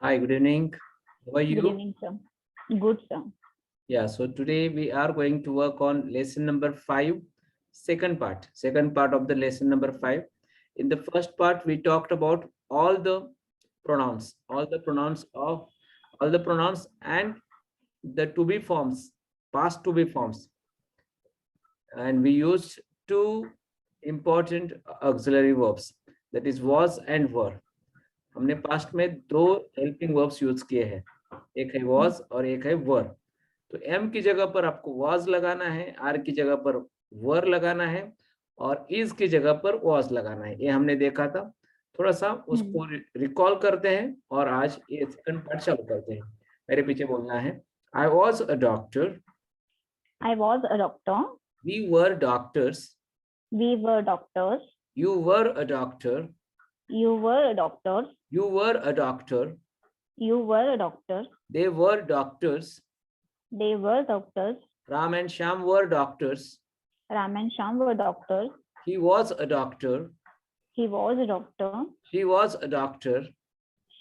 Hi, good evening. How are Good you? evening, sir. Good, sir. Yeah, so today we are going to work on lesson number 5, second part of the lesson number 5. In the first part, we talked about all the pronouns and the to be forms, past to be forms. And we used two important auxiliary verbs, that is was and were. हमने past में दो helping verbs use किए हैं, एक है was और एक है were. तो एम की जगह पर आपको was लगाना है, आर की जगह पर were लगाना है और is की जगह पर was लगाना है. ये हमने देखा था. थोड़ा सा उसको रिकॉल करते हैं और आज ये सेकंड पार्ट चालू करते हैं. मेरे पीछे बोलना है, I was a doctor. I was a doctor. We were doctors. We were doctors. You were a doctor. You were a doctor. You were a doctor. You were a doctor. They were doctors. They were doctors. Ram and Sham were doctors. Ram and Sham were doctors. He was a doctor. He was a doctor. She was a doctor.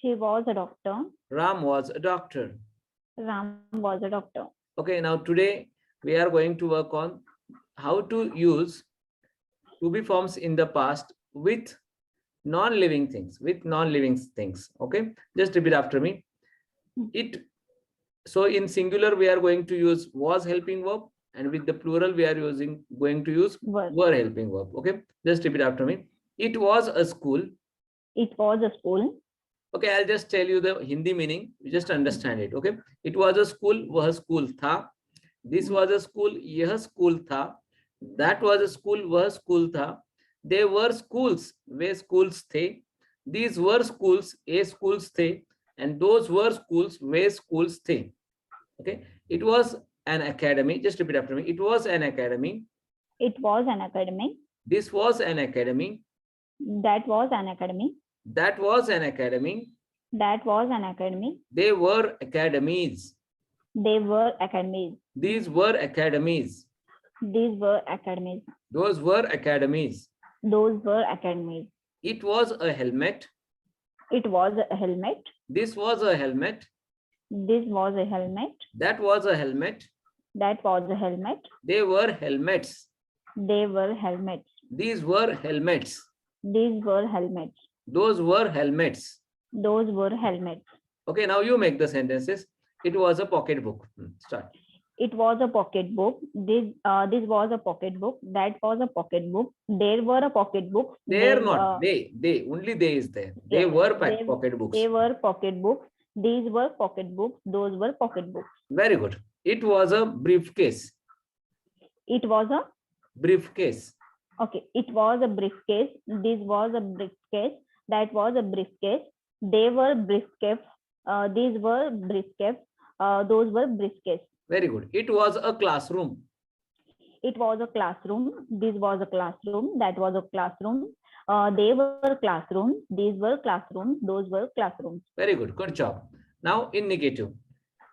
She was a doctor. Ram was a doctor. Ram was a doctor. Okay, now today we are going to work on how to use to be forms in the past with non-living things, Okay, just repeat after me. So in singular we are going to use was helping verb, and with the plural we are going to use were helping verb. Okay, just repeat after me. It was a school. It was a school. Okay, I'll just tell you the Hindi meaning. You just understand it. Okay, it was a school. वह school था. This was a school. यह school था. That was a school. वह school था. They were schools. Way schools थे. These were schools. ये schools थे. And those were schools. Way schools थे. Okay, it was an academy. Just repeat after me. It was an academy. It was an academy. This was an academy. That was an academy. That was an academy. That was an academy. They were academies. They were academies. These were academies. These were academies. Those were academies. Those were academies. It was a helmet. It was a helmet. This was a helmet. This was a helmet. That was a helmet. That was a helmet. They were helmets. They were helmets. These were helmets. These were helmets. Those were helmets. Those were helmets. Okay, now you make the sentences. It was a pocket book. Start. It was a pocket book. This was a pocket book. That was a pocket book. There were a pocket books. They're not. They. Only they is there. They were pocket books. They were pocket books. These were pocket books. Those were pocket books. Very good. It was a briefcase. It was a briefcase. Okay. It was a briefcase. This was a briefcase. That was a briefcase. They were briefcase. These were briefcase. Those were briefcase. Very good. It was a classroom. It was a classroom. This was a classroom. That was a classroom. They were classrooms. These were classrooms. Those were classrooms. Very good. Good job. Now in negative.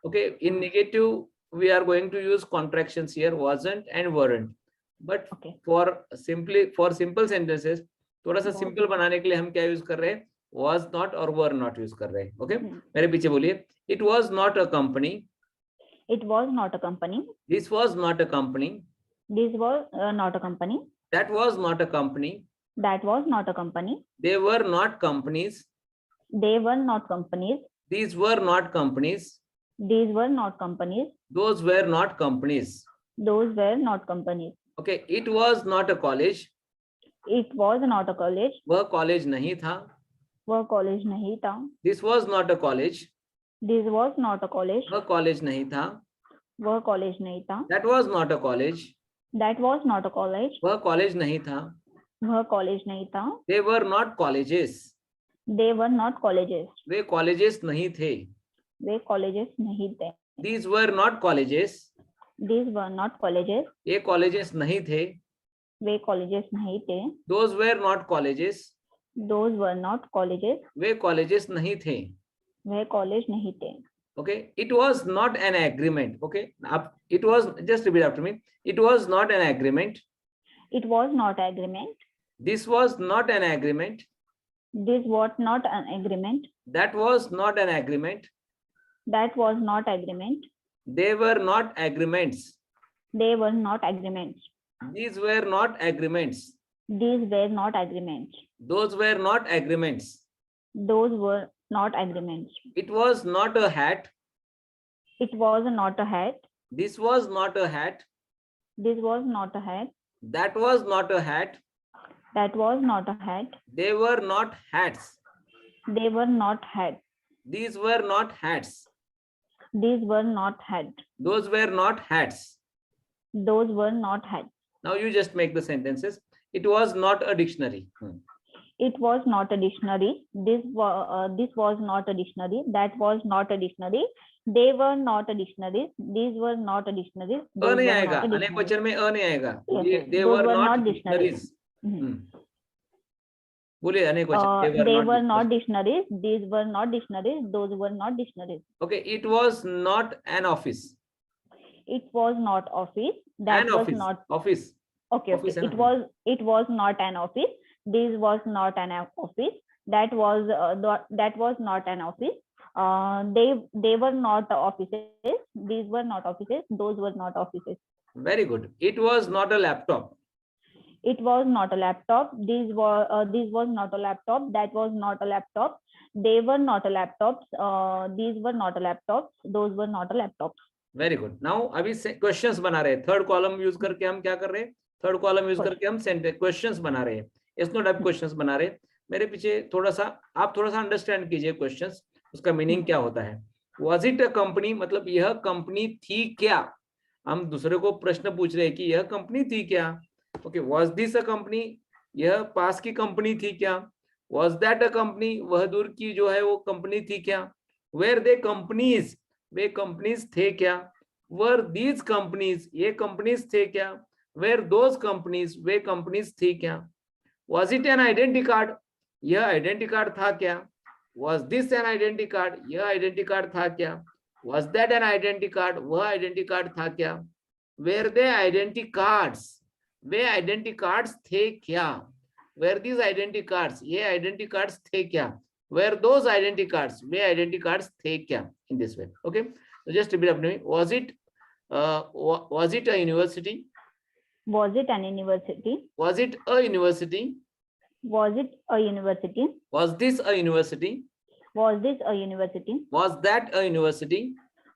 Okay. In negative, we are going to use contractions here, wasn't and weren't. But okay, for simple sentences, थोड़ा सा simple बनाने के लिए हम क्या use कर रहे हैं? Was not और were not use कर रहे हैं. Okay. मेरे पीछे बोलिए. It was not a company. It was not a company. This was not a company. This was not a company. That was not a company. That was not a company. They were not companies. They were not companies. These were not companies. These were not companies. Those were not companies. Those were not companies. Okay, it was not a college. It was not a college. वह college नहीं था. वह college नहीं था. This was not a college. This was not a college. वह college नहीं था. वह college नहीं था. That was not a college. That was not a college. वह college नहीं था. वह college नहीं था. They were not colleges. They were not colleges. Way colleges नहीं थे. वे colleges नहीं थे. These were not colleges. These were not colleges. ये colleges नहीं थे. वे colleges नहीं थे. Those were not colleges. Those were not colleges. Way colleges नहीं थे. वे college नहीं थे. Okay, it was not an agreement. Okay, it was, just repeat after me. It was not an agreement. It was not agreement. This was not an agreement. This was not an agreement. That was not an agreement. That was not agreement. They were not agreements. They were not agreements. These were not agreements. These were not agreements. Those were not agreements. Those were not agreements. It was not a hat. It was not a hat. This was not a hat. This was not a hat. That was not a hat. That was not a hat. They were not hats. They were not hats. These were not hats. These were not hats. Those were not hats. Those were not hats. Now you just make the sentences. It was not a dictionary. It was not a dictionary. This was not a dictionary. That was not a dictionary. They were not a dictionary. These were not a dictionary. अ नहीं आएगा. अनेक वचन में अ नहीं आएगा. They Those were not dictionaries. बोलिए अनेक वचन. They were not dictionaries. These were not dictionaries. Those were not dictionaries. Okay. It was not an office. It was not office. That An was office. not Office. okay. Office है Okay. ना? It was not an office. This was not an office. That was not an office. They were not offices. These were not offices. Those were not offices. Very good. It was not a laptop. It was not a laptop. This was not a laptop. That was not a laptop. They were not a laptops. These were not a laptops. Those were not a laptops. Very good. Now अभी questions बना रहे हैं. Third column use करके हम क्या कर रहे हैं? थर्ड कॉलम यूज करके हम क्वेश्चंस बना रहे हैं. यस नो टाइप क्वेश्चंस बना रहे हैं. मेरे पीछे थोड़ा सा अंडरस्टैंड कीजिए क्वेश्चंस. उसका मीनिंग क्या होता है? वाज इट अ कंपनी, मतलब यह कंपनी थी क्या? हम दूसरे को प्रश्न पूछ रहे हैं कि यह कंपनी थी क्या. Okay. Was this a company, यह पास की कंपनी थी क्या? वाज दैट अ कंपनी, वह दूर की जो है वो कंपनी थी क्या? वेयर दे कंपनीज, वे कंपनीज थे क्या? वर दीज कंपनीज, ये कंपनीज थे क्या? वेयर दोज कंपनीज, वे कंपनीज थी क्या? Was it an identity card, यह आइडेंटिटी कार्ड था क्या? Was this an identity card, यह आइडेंटिटी कार्ड था क्या? Was that an identity card, वह आइडेंटिटी कार्ड था क्या? वेयर दे आइडेंटिटी कार्ड्स, वे आइडेंटिटी कार्ड्स थे क्या? वेयर दीज आइडेंटिटी कार्ड्स, ये आइडेंटिटी कार्ड्स थे क्या? Where those identity cards, way identity cards थे क्या? In this way. Okay. So just repeat after me. Was it a university? Was it an university? Was it a university? Was it a university? Was this a university? Was this a university? Was that a university?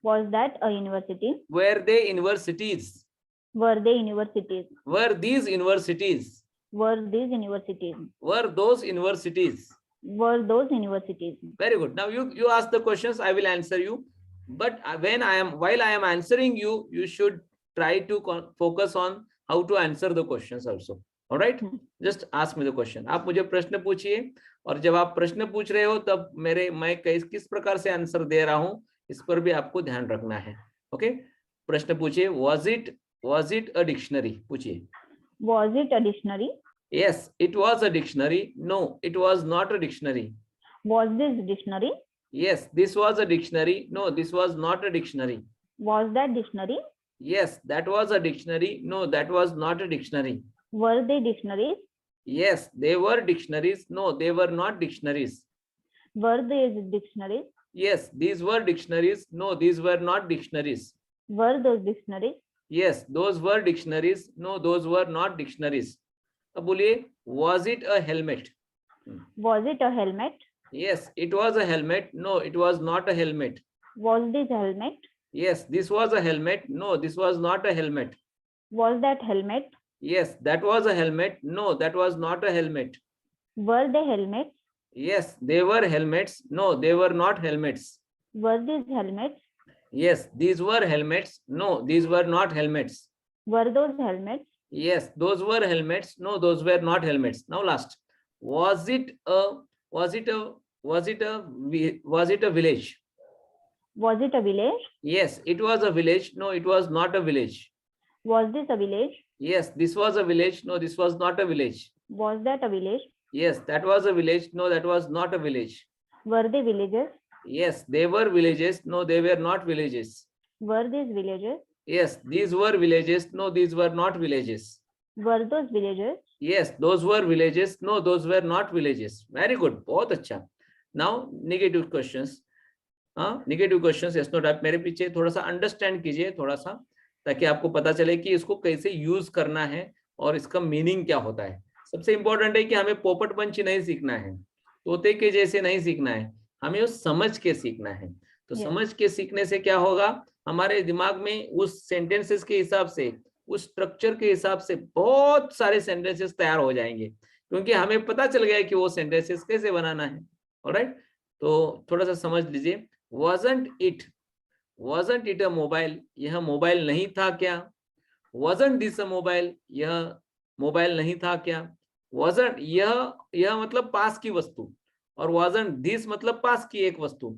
Was that a university? Were they universities? Were they universities? Were these universities? Were these universities? Were those universities? Were those universities? Very good. Now you ask the questions, I will answer you. But while I am answering you, you should try to focus on how to answer the questions also. All right? Just ask me the question. आप मुझे प्रश्न पूछिए, और जब आप प्रश्न पूछ रहे हो तब मैं किस प्रकार से आंसर दे रहा हूं, इस पर भी आपको ध्यान रखना है. ओके. प्रश्न पूछिए. Was it a dictionary? पूछिए. Was it a dictionary? Yes, it was a dictionary. No, it was not a dictionary. Was this dictionary? Yes, this was a dictionary. No, this was not a dictionary. Was that dictionary? Yes, that was a dictionary. No, that was not a dictionary. Were they dictionaries? Yes, they were dictionaries. No, they were not dictionaries. Were these dictionaries? Yes, these were dictionaries. No, these were not dictionaries. Were those dictionaries? Yes, those were dictionaries. No, those were not dictionaries. अब बोलिए, was it a helmet? Was it a helmet? Yes, it was a helmet. No, it was not a helmet. Was this a helmet? Yes, this was a helmet. No, this was not a helmet. Was that helmet? Yes, that was a helmet. No, that was not a helmet. Were they helmets? Yes, they were helmets. No, they were not helmets. Were these helmets? Yes, these were helmets. No, these were not helmets. Were those helmets? Yes, those were helmets. No, those were not helmets. Now last, was it a village? Was it a village? Yes, it was a village. No, it was not a village. Was this a village? Yes, this was a village. No, this was not a village. Was that a village? Yes, that was a village. No, that was not a village. Were they villages? Yes, they were villages. No, they were not villages. Were these villages? Yes, these were villages. No, these were not villages. Were those villages? Yes, those were villages. No, those were not villages. Very good, बहुत अच्छा. Now negative questions. हाँ, negative questions yes no type मेरे पीछे थोड़ा सा understand कीजिए थोड़ा सा, ताकि आपको पता चले कि इसको कैसे यूज करना है और इसका मीनिंग क्या होता है. सबसे इंपॉर्टेंट है कि हमें पोपट पंछी नहीं सीखना है, तोते के जैसे नहीं सीखना है, हमें उस समझ के सीखना है. तो समझ के सीखने से क्या होगा, हमारे दिमाग में उस सेंटेंसेस के हिसाब से, उस स्ट्रक्चर के हिसाब से बहुत सारे सेंटेंसेस तैयार हो जाएंगे, क्योंकि हमें पता चल गया कि वो सेंटेंसेस कैसे बनाना है. ऑलराइट, तो थोड़ा सा समझ लीजिए. wasn't it a मोबाइल, यह मोबाइल नहीं था क्या. wasn't this a मोबाइल, यह मोबाइल नहीं था क्या. wasn't, यह मतलब पास की वस्तु, और wasn't this मतलब पास की एक वस्तु.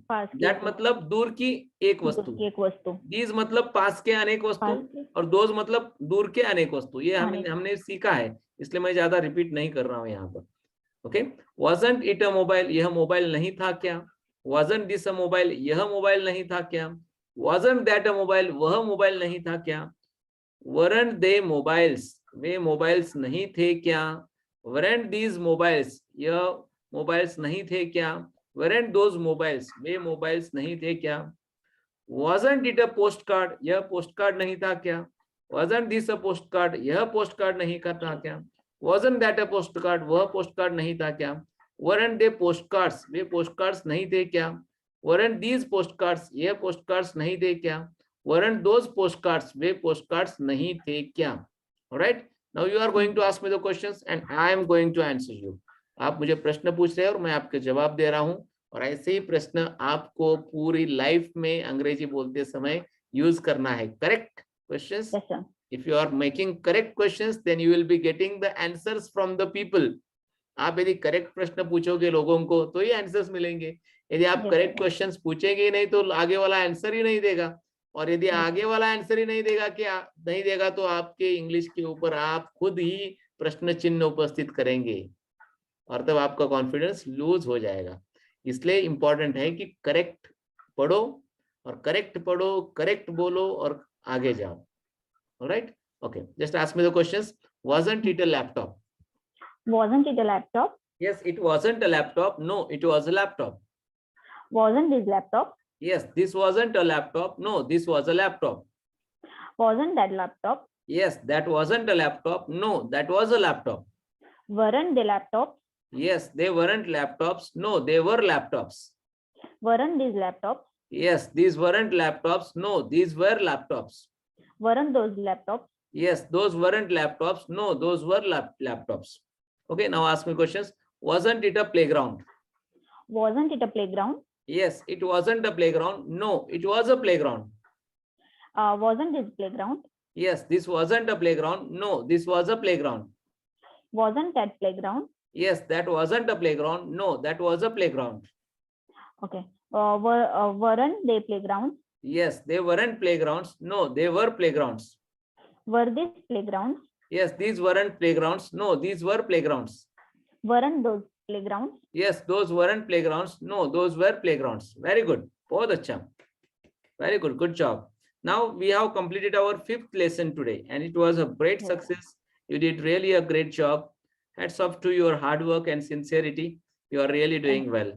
that मतलब दूर की एक वस्तु. these मतलब पास के अनेक वस्तु, और those मतलब दूर के अनेक वस्तु. ये हमने सीखा है, इसलिए मैं ज्यादा रिपीट नहीं कर रहा हूँ यहाँ पर. Okay, wasn't it a mobile, यह मोबाइल नहीं था क्या. wasn't this a मोबाइल, यह मोबाइल नहीं था क्या. wasn't that a मोबाइल, वह मोबाइल नहीं था क्या. weren't they mobiles, way mobiles नहीं थे क्या. weren't these मोबाइल्स, यह मोबाइल्स नहीं थे क्या. weren't those mobiles, way mobiles नहीं थे क्या. wasn't it a post card, यह पोस्ट कार्ड नहीं था क्या. wasn't this a post card, यह पोस्ट कार्ड नहीं था क्या. wasn't that a post card, वह पोस्ट कार्ड नहीं था क्या. weren't they post cards, way post cards नहीं थे क्या. weren't these पोस्ट कार्ड्स, यह पोस्ट कार्ड्स नहीं थे क्या. weren't those post cards, way post cards नहीं थे क्या. alright, now you are going to ask me the questions and I am going to answer you. आप मुझे प्रश्न पूछ रहे हैं और मैं आपके जवाब दे रहा हूं, और ऐसे ही प्रश्न आपको पूरी लाइफ में अंग्रेजी बोलते समय यूज करना है. Correct questions. If you are making correct questions, then you will be getting the answers from the people. आप यदि करेक्ट प्रश्न पूछोगे लोगों को तो ये आंसर्स मिलेंगे. यदि आप करेक्ट क्वेश्चंस पूछेंगे ही नहीं तो आगे वाला आंसर ही नहीं देगा, और यदि आगे वाला आंसर ही नहीं देगा तो आपके इंग्लिश के ऊपर आप खुद ही प्रश्न चिन्ह उपस्थित करेंगे, और तब आपका कॉन्फिडेंस लूज हो जाएगा. इसलिए इंपॉर्टेंट है कि करेक्ट पढ़ो, और करेक्ट बोलो और आगे जाओ. Alright, okay, just ask me the questions. Wasn't it a laptop? Wasn't it a laptop? Yes, it wasn't a laptop. No, it was a laptop. Wasn't this laptop? Yes, this wasn't a laptop. No, this was a laptop. Wasn't that laptop? Yes, that wasn't a laptop. No, that was a laptop. Weren't they laptops? Yes, they weren't laptops. No, they were laptops. Weren't these laptops? Yes, these weren't laptops. No, these were laptops. Weren't those laptops? Yes, those weren't laptops. No, those were laptops. Okay, now ask me questions. Wasn't it a playground? Wasn't it a playground? Yes, it wasn't a playground. No, it was a playground. Wasn't this playground? Yes, this wasn't a playground. No, this was a playground. Wasn't that playground? Yes, that wasn't a playground. No, that was a playground. Okay. Weren't they playgrounds? Yes, they weren't playgrounds. No, they were playgrounds. Were these playgrounds? Yes, these weren't playgrounds. No, these were playgrounds. Weren't those playgrounds? Yes, those weren't playgrounds. No, those were playgrounds. Very good. बहुत अच्छा. Very good. Good job. Now we have completed our 5th lesson today, and it was a great success. You did really a great job. Hats off to your hard work and sincerity. You are really doing well.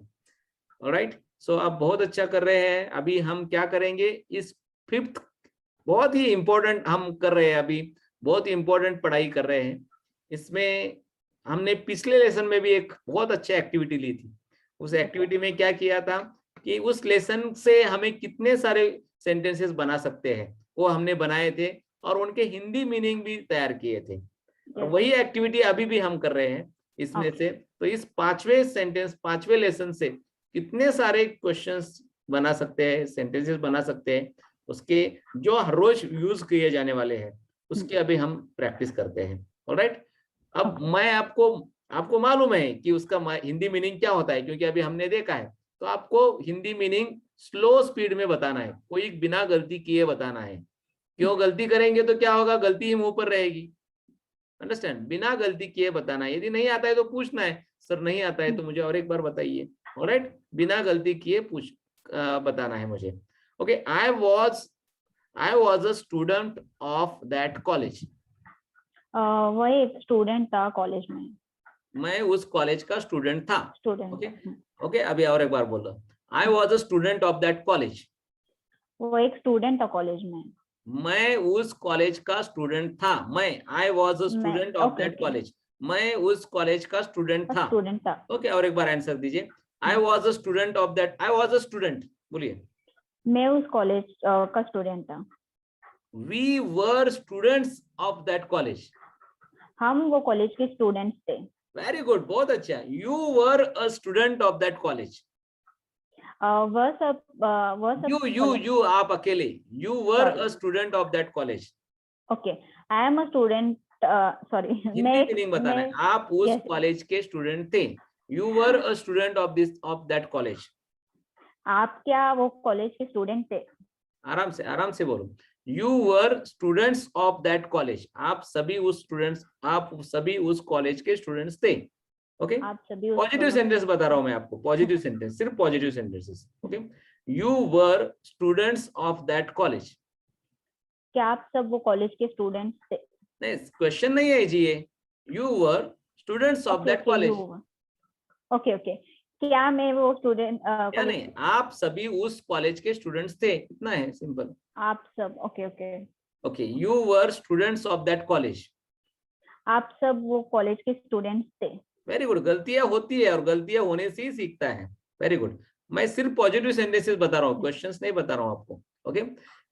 All right. So आप बहुत अच्छा कर रहे हैं. अभी हम क्या करेंगे, इस 5th बहुत ही इंपॉर्टेंट हम कर रहे हैं, अभी बहुत ही इंपॉर्टेंट पढ़ाई कर रहे हैं. इसमें हमने पिछले लेसन में भी एक बहुत अच्छा एक्टिविटी ली थी. उस एक्टिविटी में क्या किया था कि उस लेसन से हमें कितने सारे सेंटेंसेस बना सकते हैं वो हमने बनाए थे, और उनके हिंदी मीनिंग भी तैयार किए थे. और वही एक्टिविटी अभी भी हम कर रहे हैं इसमें से. तो इस 5वें लेसन से कितने सारे क्वेश्चंस बना सकते हैं, सेंटेंसेस बना सकते हैं, उसके जो हर रोज यूज किए जाने वाले हैं उसके अभी हम प्रैक्टिस करते हैं. ऑलराइट. अब मैं आपको मालूम है कि उसका हिंदी मीनिंग क्या होता है, क्योंकि अभी हमने देखा है. तो आपको हिंदी मीनिंग स्लो स्पीड में बताना है, कोई बिना गलती किए बताना है. क्यों गलती करेंगे तो क्या होगा, गलती ही मुंह पर रहेगी. अंडरस्टैंड. बिना गलती किए बताना है. यदि नहीं आता है तो पूछना है, सर नहीं आता है तो मुझे और एक बार बताइए. ऑलराइट. बिना गलती किए बताना है मुझे. Okay. I was a student of that college. वह एक स्टूडेंट था कॉलेज में. मैं उस कॉलेज का स्टूडेंट था. स्टूडेंट. ओके ओके, अभी और एक बार बोलो. आई was a student of that college. वो एक स्टूडेंट था कॉलेज में. मैं उस कॉलेज का स्टूडेंट था. मैं आई वॉज अ मैं. Student of okay that okay. College. मैं उस कॉलेज का स्टूडेंट था. स्टूडेंट था. ओके, और एक बार आंसर दीजिए. I was a student of that. I was a student, बोलिए. मैं उस कॉलेज का स्टूडेंट था. We were students of that college. हम वो कॉलेज के स्टूडेंट्स थे. वेरी गुड, बहुत अच्छा. You were a student of that college. वह सब यू आप अकेले. You were a student of that college. Okay. I am a student. Sorry. Hindi meaning बताना है. आप उस yes, कॉलेज के स्टूडेंट थे. You were a student of that college. आप क्या वो कॉलेज के स्टूडेंट थे? आराम से बोलो. You were students of that college. आप सभी उस कॉलेज के स्टूडेंट्स थे. ओके, आप सभी पॉजिटिव सेंटेंस बता रहा हूं मैं आपको. पॉजिटिव सेंटेंस, सिर्फ positive sentences. Okay, you were students of that college. क्या आप सब वो कॉलेज के स्टूडेंट्स थे? नहीं, क्वेश्चन नहीं है जी ये. You were students of that college. Okay okay. क्या मैं वो स्टूडेंट क्या नहीं, आप सभी उस कॉलेज के स्टूडेंट्स थे, इतना है, सिंपल. आप सब. Okay okay. Okay, you were students of that college. आप सब वो कॉलेज के स्टूडेंट्स थे. Very good. गलतियां होती है और गलतियां होने से ही सीखता है. Very good. मैं सिर्फ पॉजिटिव सेंटेंसेस बता रहा हूँ, क्वेश्चंस नहीं बता रहा हूँ आपको. ओके,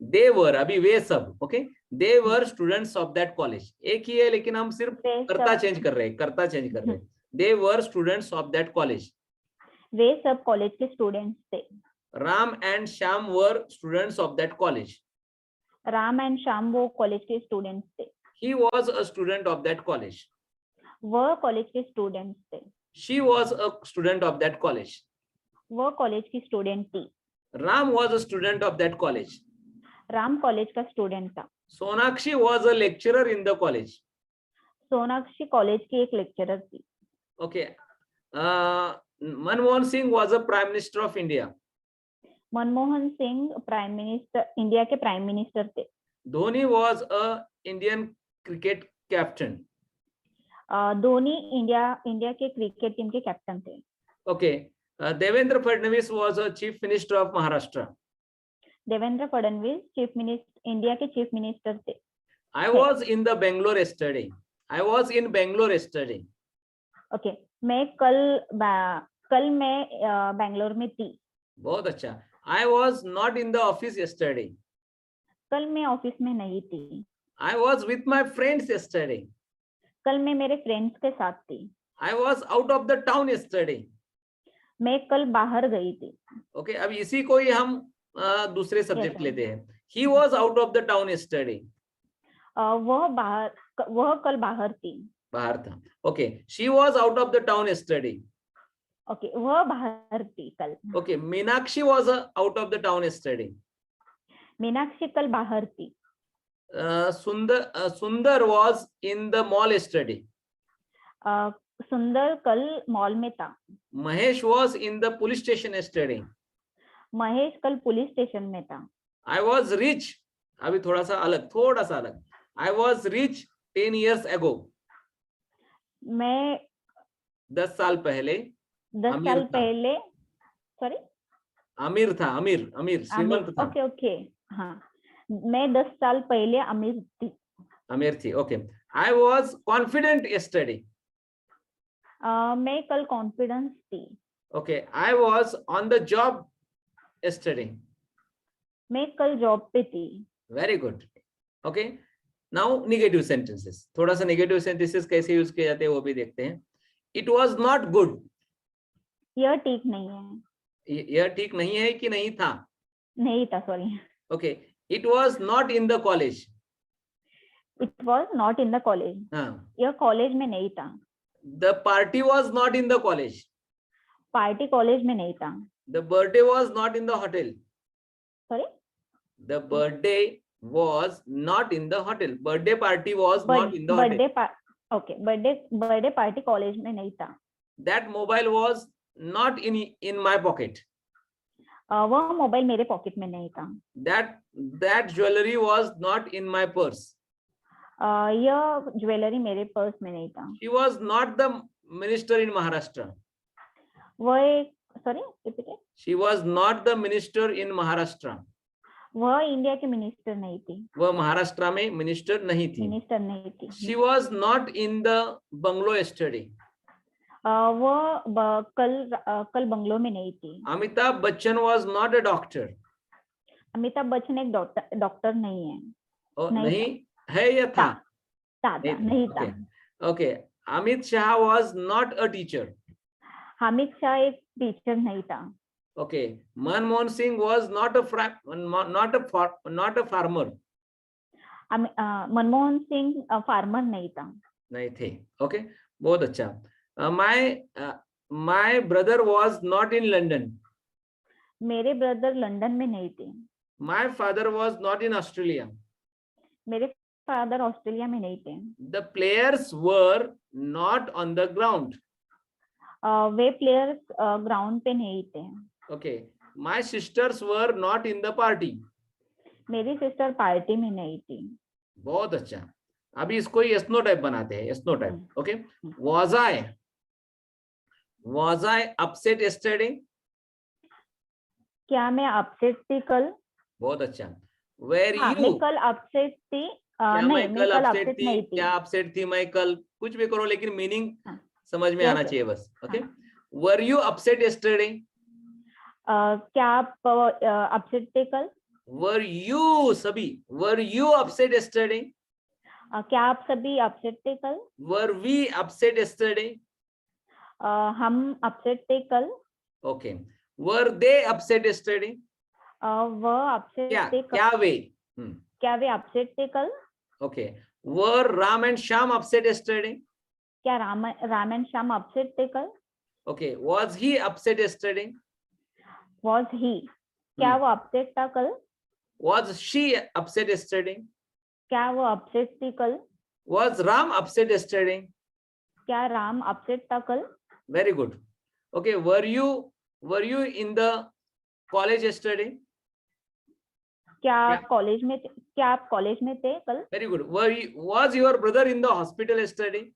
दे वर, अभी वे सब. Okay, they were students of that college. एक ही है, लेकिन हम सिर्फ कर्ता चेंज कर रहे हैं. दे वर स्टूडेंट्स ऑफ दैट कॉलेज. वे सब कॉलेज के स्टूडेंट्स थे. Ram and Shyam were students of that college. Ram and Shyam वो कॉलेज के स्टूडेंट्स थे. He was a student of that college. वह कॉलेज के स्टूडेंट्स थे. She was a student of that college. वह कॉलेज की स्टूडेंट थी. Ram was a student of that college. Ram college का स्टूडेंट था. Sonakshi was a lecturer in the college. Sonakshi college की एक लेक्चरर थी. Okay, Manmohan Singh was a prime minister of India. Manmohan Singh prime minister, India के prime minister थे. Dhoni was a Indian cricket captain. Dhoni India के cricket team के captain थे. Okay, Devendra Fadnavis was a chief minister of Maharashtra. Devendra Fadnavis India के chief minister थे. I was in the Bangalore yesterday. I was in Bangalore yesterday. Okay. मैं कल मैं बैंगलोर में थी. बहुत अच्छा. I was not in the office yesterday. कल मैं ऑफिस में नहीं थी. I was with my friends yesterday. कल मैं मेरे फ्रेंड्स के साथ थी. I was out of the town yesterday. मैं कल बाहर गई थी. ओके, अब इसी को ही हम दूसरे सब्जेक्ट लेते हैं. He was out of the town yesterday. वह कल बाहर थी. बाहर था. Okay, she was out of the town yesterday. Okay, वह बाहर थी कल. Okay, Meenakshi was out of the town yesterday. Meenakshi कल बाहर थी. सुंदर was in the mall yesterday. सुंदर कल मॉल में था. Mahesh was in the police station yesterday. Mahesh कल पुलिस स्टेशन में था. I was rich. अभी थोड़ा सा अलग. I was rich 10 years ago. मैं 10 साल पहले. 10 साल पहले. सॉरी, अमीर था. अमीर श्रीमंत था. Okay okay. हाँ, मैं 10 साल पहले अमीर थी. Okay. I was confident yesterday. मैं कल कॉन्फिडेंस थी. Okay. I was on the job yesterday. मैं कल जॉब पे थी. Very good. Okay, now negative sentences. थोड़ा सा नेगेटिव सेंटेंसेस कैसे यूज किए जाते हैं वो भी देखते हैं. It was not good. यह ठीक नहीं है. यह ठीक नहीं है कि नहीं था? नहीं था, sorry. Okay, it was not in the college. It was not in the college. यह कॉलेज में नहीं था. The party was not in the college. Party college में नहीं था. The birthday was not in the hotel. Sorry, the birthday was not in the hotel. Birthday party was not in the hotel. Okay, birthday party college में नहीं था. That mobile was not in my pocket. वह mobile मेरे pocket में नहीं था. That jewelry was not in my purse. यह jewellery मेरे पर्स में नहीं था। She was not the minister in Maharashtra. वह एक, sorry repeat, She was not the minister in Maharashtra. वह इंडिया की मिनिस्टर नहीं थी, वह महाराष्ट्र में मिनिस्टर नहीं थी। मिनिस्टर नहीं थी। She was not in the bungalow yesterday. वह कल बंगलो में नहीं थी। Amitabh Bachchan was not a doctor. Amitabh Bachchan एक डॉक्टर नहीं है। नहीं है या था? नहीं था। Okay. Amit Shah was not a teacher. Hamid Shah एक टीचर नहीं था। Okay. Manmohan Singh was not a farmer. Manmohan Singh farmer नहीं था। नहीं थे। Okay. बहुत अच्छा। My brother was not in London. मेरे ब्रदर लंदन में नहीं थे। My father was not in Australia. मेरे फादर ऑस्ट्रेलिया में नहीं थे। The players were not on the ground. Way players ground पे नहीं थे। Okay. My sisters were not in the party. मेरी सिस्टर पार्टी में नहीं थी। बहुत अच्छा। अभी इसको yes no टाइप बनाते हैं। yes no type. Okay. Was I upset yesterday? क्या मैं अपसेट थी कल? बहुत अच्छा। Were हाँ, you? मैं कल अपसेट थी। नहीं, मैं कल अपसेट नहीं थी। क्या अपसेट थी मैं कल? कुछ भी करो लेकिन मीनिंग समझ में Yes, आना sir. चाहिए बस। Okay. Were you upset yesterday? क्या आप अपसेट थे कल? Were you सभी? Were you upset yesterday? क्या आप सभी अपसेट थे कल? Were we upset yesterday? हम अपसेट थे कल। Okay. Were they upset yesterday? वह अपसेट थे कल। क्या वे? क्या वे अपसेट थे कल? Okay. Were Ram and Shyam upset yesterday? क्या राम एंड श्याम अपसेट थे कल? Okay. Was he upset yesterday? Was he? क्या वो अपसेट था कल? Was she upset yesterday? क्या वो अपसेट थी कल? Was Ram upset yesterday? क्या राम अपसेट था कल? Very good. Okay. Were you in the college yesterday? क्या आप कॉलेज में थे कल? Very good. Was your brother in the hospital yesterday?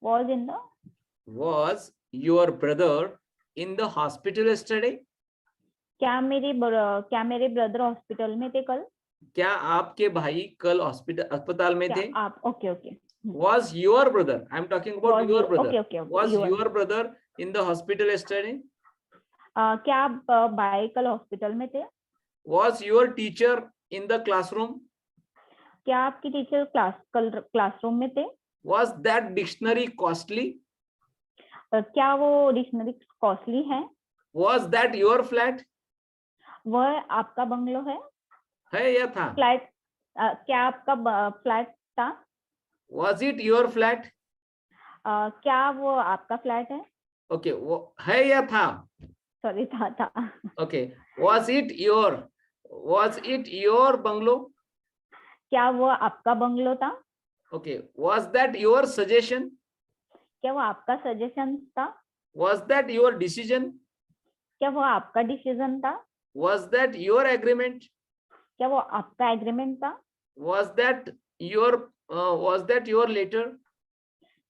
Was your brother in the hospital yesterday? क्या मेरे ब्रदर हॉस्पिटल में थे कल? क्या आपके भाई कल अस्पताल में थे? आप okay. Was your brother? I'm talking about your brother. Okay. Was your brother in the hospital yesterday? क्या आप भाई कल हॉस्पिटल में थे? Was your teacher in the classroom? क्या आपकी टीचर कल क्लासरूम में थे? Was that dictionary costly? क्या वो डिक्शनरी कॉस्टली है? Was that your flat? वह आपका बंगलो है या था? फ्लैट? क्या आपका फ्लैट था? Was it your flat? क्या वो आपका फ्लैट है? Okay. वो है या था? सॉरी, था। Okay. Was it your bungalow? क्या वो आपका बंगलो था? Okay. Was that your suggestion? क्या वो आपका सजेशन था? Was that your decision? क्या वो आपका डिसीजन था? Was that your agreement? क्या वो आपका एग्रीमेंट था? Was that your letter?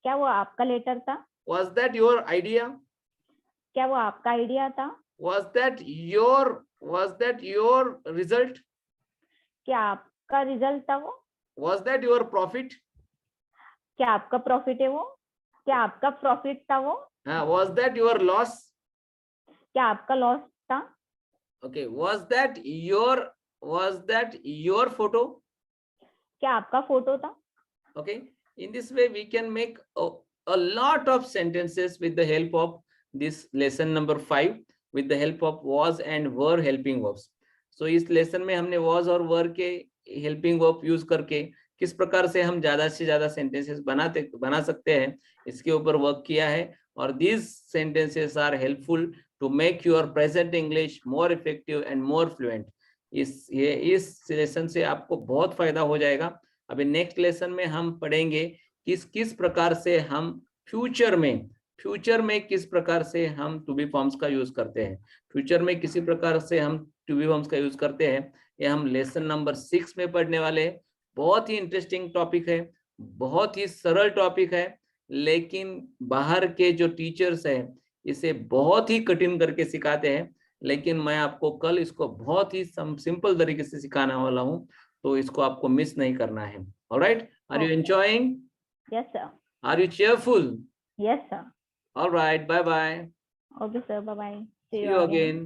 क्या वो आपका लेटर था? Was that your idea? क्या वो आपका आइडिया था? Was that your result? क्या आपका रिजल्ट था वो? Was that your profit? क्या आपका प्रॉफिट है वो? क्या आपका प्रॉफिट था वो? Was that your loss? क्या आपका लॉस था? Okay. Was that your photo? क्या आपका फोटो था? Okay. In this way we can make a lot of sentences with the help of this lesson number 5 with the help of was and were helping verbs. So इस lesson में हमने was और were के helping verb use करके किस प्रकार से हम ज्यादा से ज्यादा सेंटेंसेस बना सकते हैं, इसके ऊपर वर्क किया है। और these sentences are helpful to make your present English more effective and more fluent. इस लेसन से आपको बहुत फायदा हो जाएगा। अभी नेक्स्ट लेसन में हम पढ़ेंगे किस प्रकार से हम फ्यूचर में किस प्रकार से हम टू बी फॉर्म्स का यूज करते हैं, फ्यूचर में किसी प्रकार से हम टू बी फॉर्म्स का यूज करते हैं, ये हम लेसन नंबर 6 में पढ़ने वाले हैं। बहुत ही इंटरेस्टिंग टॉपिक है, बहुत ही सरल टॉपिक है, लेकिन बाहर के जो टीचर्स हैं इसे बहुत ही कठिन करके सिखाते हैं, लेकिन मैं आपको कल इसको बहुत ही सिंपल तरीके से सिखाने वाला हूँ, तो इसको आपको मिस नहीं करना है. Alright, are you Okay. Enjoying? Yes, sir. Are you cheerful? Yes, sir. All right, bye bye. Okay, sir. Bye bye. See See you you again. again.